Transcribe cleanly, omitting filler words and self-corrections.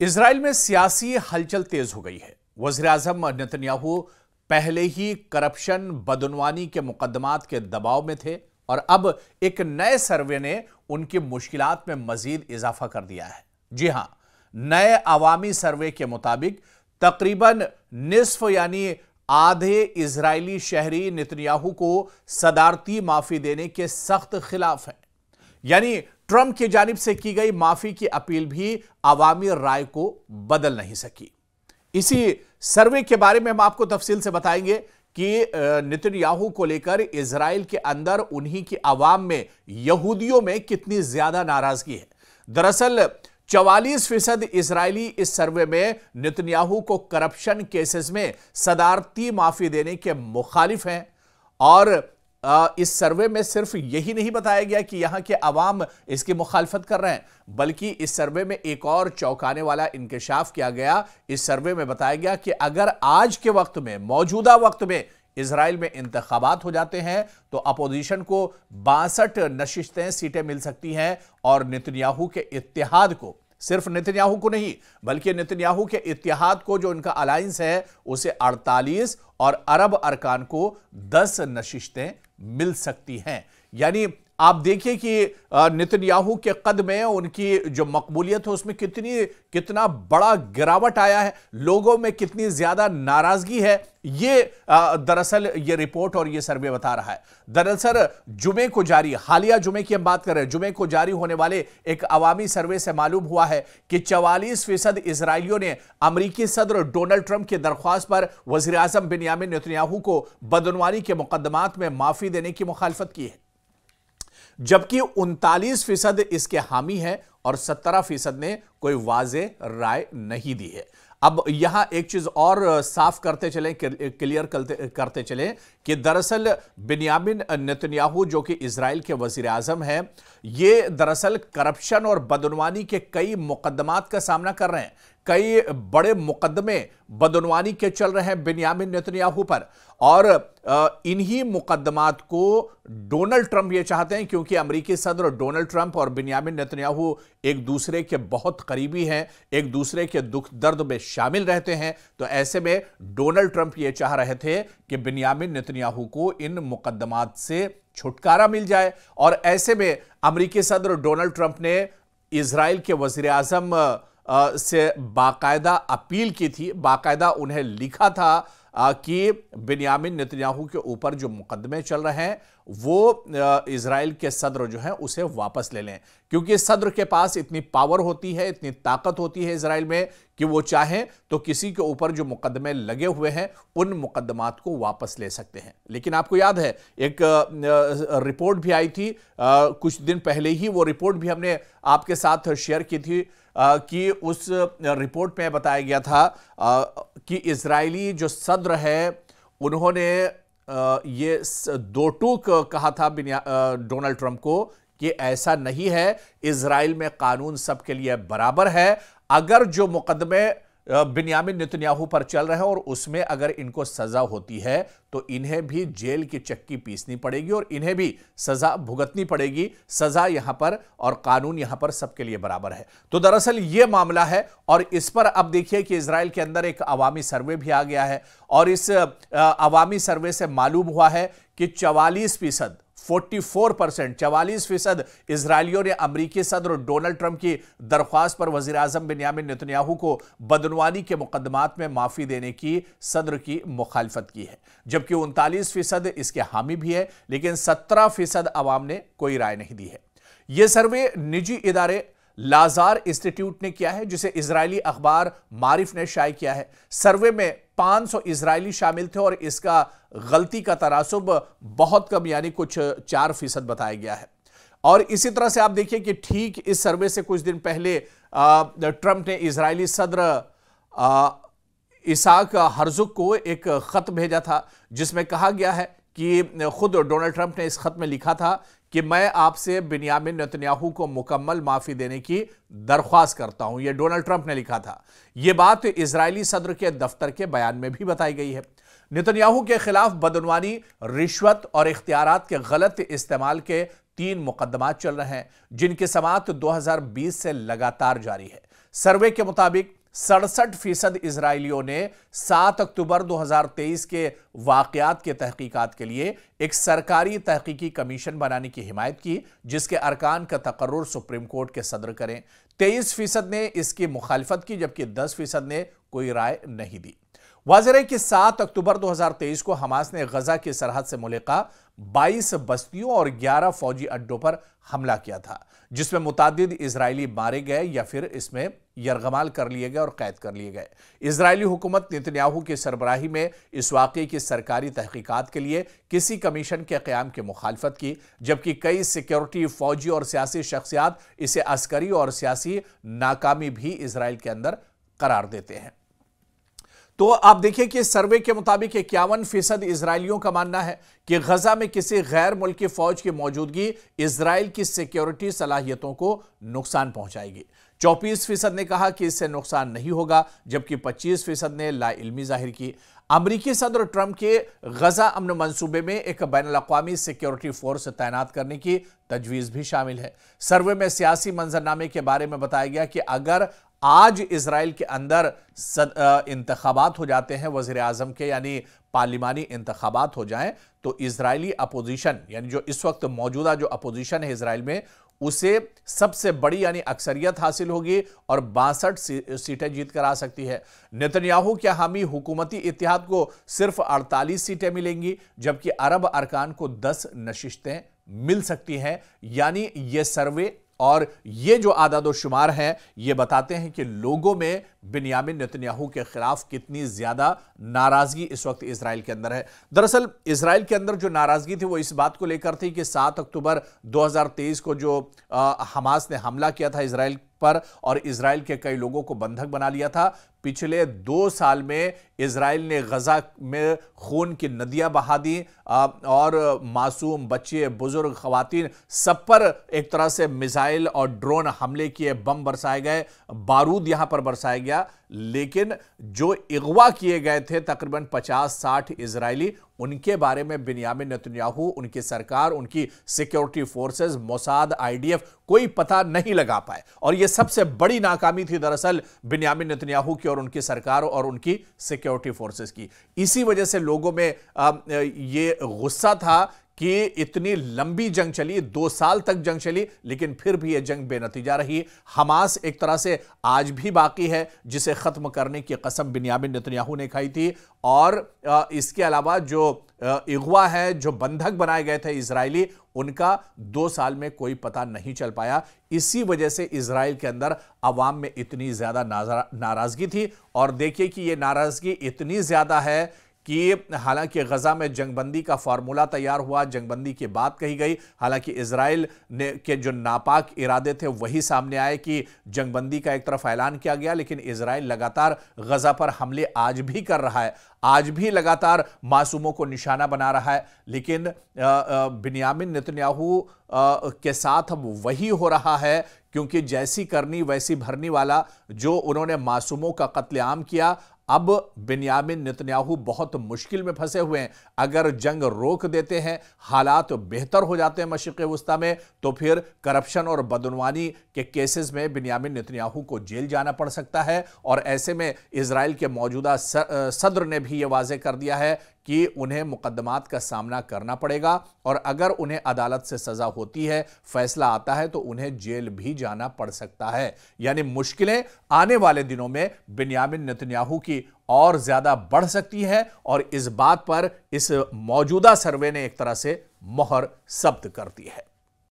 Israel में सियासी हलचल तेज हो गई है। वज़ीर-ए-आज़म नेतन्याहू पहले ही करप्शन बदनवानी के मुकदमात के दबाव में थे और अब एक नए सर्वे ने उनकी मुश्किलात में मजीद इजाफा कर दिया है। जी हां, नए अवामी सर्वे के मुताबिक तकरीबन निस्फ यानी आधे इजरायली शहरी नेतन्याहू को सदारती माफी देने के सख्त खिलाफ हैं। यानी ट्रंप की जानिब से की गई माफी की अपील भी अवामी राय को बदल नहीं सकी। इसी सर्वे के बारे में हम आपको तफसील से बताएंगे कि नेतन्याहू को लेकर इजराइल के अंदर उन्हीं की आवाम में, यहूदियों में कितनी ज्यादा नाराजगी है। दरअसल 44% इजरायली इस सर्वे में नेतन्याहू को करप्शन केसेस में सदारती माफी देने के मुखालिफ हैं। और इस सर्वे में सिर्फ यही नहीं बताया गया कि यहां के अवाम इसकी मुखालफत कर रहे हैं, बल्कि इस सर्वे में एक और चौंकाने वाला इंकशाफ किया गया। इस सर्वे में बताया गया कि अगर आज के वक्त में, मौजूदा वक्त में इजराइल में इंतखाबात हो जाते हैं तो अपोजिशन को 62 सीटें मिल सकती हैं और नेतन्याहू के इत्तेहाद को, सिर्फ नेतन्याहू को नहीं बल्कि नेतन्याहू के इत्तेहाद को, जो उनका अलायंस है, उसे 48 और अरब अरकान को 10 नशिस्तें मिल सकती हैं। यानी आप देखिए कि नेतन्याहू के कद में उनकी जो मकबूलियत है उसमें कितना बड़ा गिरावट आया है, लोगों में कितनी ज्यादा नाराजगी है। ये दरअसल ये रिपोर्ट और ये सर्वे बता रहा है। दरअसल जुमे को जारी, हालिया जुमे की हम बात कर रहे हैं, जुमे को जारी होने वाले एक अवामी सर्वे से मालूम हुआ है कि 44% इजरायलियों ने अमेरिकी सदर डोनाल्ड ट्रंप की दरख्वास्त पर वज़ीर-ए-आज़म बिन्यामिन नेतन्याहू को बदनवानी के मुकदमात में माफी देने की मुखालफत की है, जबकि 39% इसके हामी हैं और 17% ने कोई वाज़े राय नहीं दी है। अब यहां एक चीज और साफ करते चलें, क्लियर करते चलें कि दरअसल बिन्यामिन नेतन्याहू जो कि इजराइल के वजीर आजम हैं, ये दरअसल करप्शन और बदनवानी के कई मुकदमात का सामना कर रहे हैं। कई बड़े मुकदमे बदनवानी के चल रहे हैं बिन्यामिन नेतन्याहू पर, और इन्हीं मुकदमात को डोनाल्ड ट्रंप ये चाहते हैं, क्योंकि अमेरिकी सदर डोनाल्ड ट्रंप और बिन्यामिन नेतन्याहू एक दूसरे के बहुत करीबी हैं, एक दूसरे के दुख दर्द में शामिल रहते हैं। तो ऐसे में डोनाल्ड ट्रंप ये चाह रहे थे कि बिन्यामिन नेतन्याहू को इन मुकदमात से छुटकारा मिल जाए, और ऐसे में अमेरिकी सदर डोनाल्ड ट्रंप ने इजराइल के वजीर आजम से बाकायदा अपील की थी, बाकायदा उन्हें लिखा था कि बिन्यामिन नेतन्याहू के ऊपर जो मुकदमे चल रहे हैं वो इजराइल के सदर जो हैं उसे वापस ले लें, क्योंकि सदर के पास इतनी पावर होती है, इतनी ताकत होती है इजराइल में कि वो चाहें तो किसी के ऊपर जो मुकदमे लगे हुए हैं उन मुकदमात को वापस ले सकते हैं। लेकिन आपको याद है एक रिपोर्ट भी आई थी कुछ दिन पहले ही, वो रिपोर्ट भी हमने आपके साथ शेयर की थी कि उस रिपोर्ट में बताया गया था कि इजरायली जो सदर है उन्होंने ये दो टूक कहा था डोनाल्ड ट्रंप को कि ऐसा नहीं है, इजराइल में कानून सबके लिए बराबर है। अगर जो मुकदमे बिन्यामिन नेतन्याहू पर चल रहे हैं और उसमें अगर इनको सजा होती है तो इन्हें भी जेल की चक्की पीसनी पड़ेगी और इन्हें भी सजा भुगतनी पड़ेगी। सजा यहां पर और कानून यहां पर सबके लिए बराबर है। तो दरअसल यह मामला है, और इस पर अब देखिए कि इजराइल के अंदर एक अवामी सर्वे भी आ गया है, और इस अवामी सर्वे से मालूम हुआ है कि 44% इजरायलियों ने अमेरिकी सदर डोनाल्ड ट्रंप की दरख्वास्त पर वजीर आजम बिन्यामिन नेतन्याहू को बदनवानी के मुकदमात में माफी देने की सदर की मुखालफत की है, जबकि 39% इसके हामी भी है, लेकिन 17% अवाम ने कोई राय नहीं दी है। यह सर्वे निजी इदारे लाजार इंस्टीट्यूट ने किया है, जिसे इजरायली अखबार मारिफ ने शाये किया है। सर्वे में 500 इजरायली शामिल थे और इसका गलती का तनासुब बहुत कम यानी कुछ 4% बताया गया है। और इसी तरह से आप देखिए कि ठीक इस सर्वे से कुछ दिन पहले ट्रंप ने इजरायली सदर इसाक हर्जुग को एक खत भेजा था, जिसमें कहा गया है कि खुद डोनाल्ड ट्रंप ने इस खत में लिखा था कि मैं आपसे बिन्यामिन नेतन्याहू को मुकम्मल माफी देने की दरख्वास्त करता हूं। यह डोनाल्ड ट्रंप ने लिखा था। यह बात इजरायली सदर के दफ्तर के बयान में भी बताई गई है। नेतन्याहू के खिलाफ बदनवानी, रिश्वत और इख्तियारात के गलत इस्तेमाल के 3 मुकदमात चल रहे हैं, जिनकी समाअत 2020 से लगातार जारी है। सर्वे के मुताबिक 67% इजरायलियों ने 7 अक्टूबर 2023 के वाकयात के तहकीकात के लिए एक सरकारी तहकीकी कमीशन बनाने की हिमायत की, जिसके अरकान का तकर्रुर सुप्रीम कोर्ट के सदर करें। 23% ने इसकी मुखालिफत की, जबकि 10% ने कोई राय नहीं दी। वाज़ेह है कि 7 अक्टूबर 2023 को हमास ने गजा की सरहद से मुल्का 22 बस्तियों और 11 फौजी अड्डों पर हमला किया था, जिसमें मुतादिद इजरायली मारे गए या फिर इसमें यरगमाल कर लिए गए और कैद कर लिए गए। इजरायली हुकूमत नेतन्याहू की सरबराही में इस वाक़े की सरकारी तहकीकात के लिए किसी कमीशन के क़याम की मुखालफत की, जबकि कई सिक्योरिटी, फौजी और सियासी शख्सियात इसे अस्करी और सियासी नाकामी भी इजराइल के अंदर करार देते हैं। तो आप देखिए कि सर्वे के मुताबिक 51% इजरायलियों का मानना है कि गजा में किसी गैर मुल्की फौज की मौजूदगी इजराइल की सिक्योरिटी सलाहियतों को नुकसान पहुंचाएगी। 24% ने कहा कि इससे नुकसान नहीं होगा, जबकि 25% ने लाइल्मी जाहिर की। अमरीकी सदर ट्रंप के गजा अमन मंसूबे में एक बैनुल-अक़वामी सिक्योरिटी फोर्स तैनात करने की तजवीज़ भी शामिल है। सर्वे में सियासी मंजरनामे के बारे में बताया गया कि अगर आज इजराइल के अंदर इंतखाबात हो जाते हैं वज़ीर आज़म के, यानी पार्लिमानी इंतखाबात हो जाएं, तो इजरायली अपोजिशन, यानी जो इस वक्त मौजूदा जो अपोजिशन है इजराइल में, उसे सबसे बड़ी यानी अक्सरियत हासिल होगी और 62 सीटें जीत कर आ सकती है। नेतन्याहू के हामी हुकूमती इत्तेहाद को सिर्फ 48 सीटें मिलेंगी, जबकि अरब अरकान को 10 नशिस्तें मिल सकती हैं। यानी यह सर्वे और ये जो आदाद शुमार हैं, ये बताते हैं कि लोगों में बिन्यामिन नेतन्याहू के खिलाफ कितनी ज्यादा नाराजगी इस वक्त इजराइल के अंदर है। दरअसल इजराइल के अंदर जो नाराजगी थी वो इस बात को लेकर थी कि 7 अक्टूबर 2023 को जो हमास ने हमला किया था इजराइल पर और इजराइल के कई लोगों को बंधक बना लिया था। पिछले 2 साल में इजराइल ने गजा में खून की नदियां बहा दी और मासूम बच्चे, बुजुर्ग, खवातीन सब पर एक तरह से मिसाइल और ड्रोन हमले किए, बम बरसाए गए, बारूद यहां पर बरसाया गया। लेकिन जो अगवा किए गए थे तकरीबन 50-60 इजरायली, उनके बारे में बिन्यामिन नेतन्याहू, उनकी सरकार, उनकी सिक्योरिटी फोर्सेस, मोसाद, आईडीएफ कोई पता नहीं लगा पाए। और यह सबसे बड़ी नाकामी थी दरअसल बिन्यामिन नेतन्याहू की और उनकी सरकार और उनकी सिक्योरिटी फोर्सेस की। इसी वजह से लोगों में ये गुस्सा था कि इतनी लंबी जंग चली, 2 साल तक जंग चली, लेकिन फिर भी यह जंग बेनतीजा रही। हमास एक तरह से आज भी बाकी है, जिसे खत्म करने की कसम बिन्यामिन नेतन्याहू ने खाई थी। और इसके अलावा जो अगवा है, जो बंधक बनाए गए थे इजरायली, उनका 2 साल में कोई पता नहीं चल पाया। इसी वजह से इजराइल के अंदर अवाम में इतनी ज्यादा नाराजगी थी। और देखिए कि यह नाराजगी इतनी ज्यादा है कि हालांकि गजा में जंगबंदी का फार्मूला तैयार हुआ, जंगबंदी की बात कही गई, हालांकि इजराइल ने के जो नापाक इरादे थे वही सामने आए कि जंगबंदी का एक तरफ ऐलान किया गया, लेकिन इजराइल लगातार गजा पर हमले आज भी कर रहा है, आज भी लगातार मासूमों को निशाना बना रहा है। लेकिन बिन्यामिन नेतन्याहू के साथ अब वही हो रहा है, क्योंकि जैसी करनी वैसी भरनी वाला जो उन्होंने मासूमों का कत्लेआम किया, अब बिन्यामिन नेतन्याहू बहुत मुश्किल में फंसे हुए हैं। अगर जंग रोक देते हैं, हालात बेहतर हो जाते हैं मशरिक़ वुस्ता में, तो फिर करप्शन और बदनवानी के केसेस में बिन्यामिन नेतन्याहू को जेल जाना पड़ सकता है। और ऐसे में इजराइल के मौजूदा सदर ने भी यह वाज़ेह कर दिया है कि उन्हें मुकदमात का सामना करना पड़ेगा और अगर उन्हें अदालत से सजा होती है, फैसला आता है, तो उन्हें जेल भी जाना पड़ सकता है। यानी मुश्किलें आने वाले दिनों में बिन्यामिन नेतन्याहू की और ज्यादा बढ़ सकती है। और इस बात पर इस मौजूदा सर्वे ने एक तरह से मोहर जब्त कर दी है।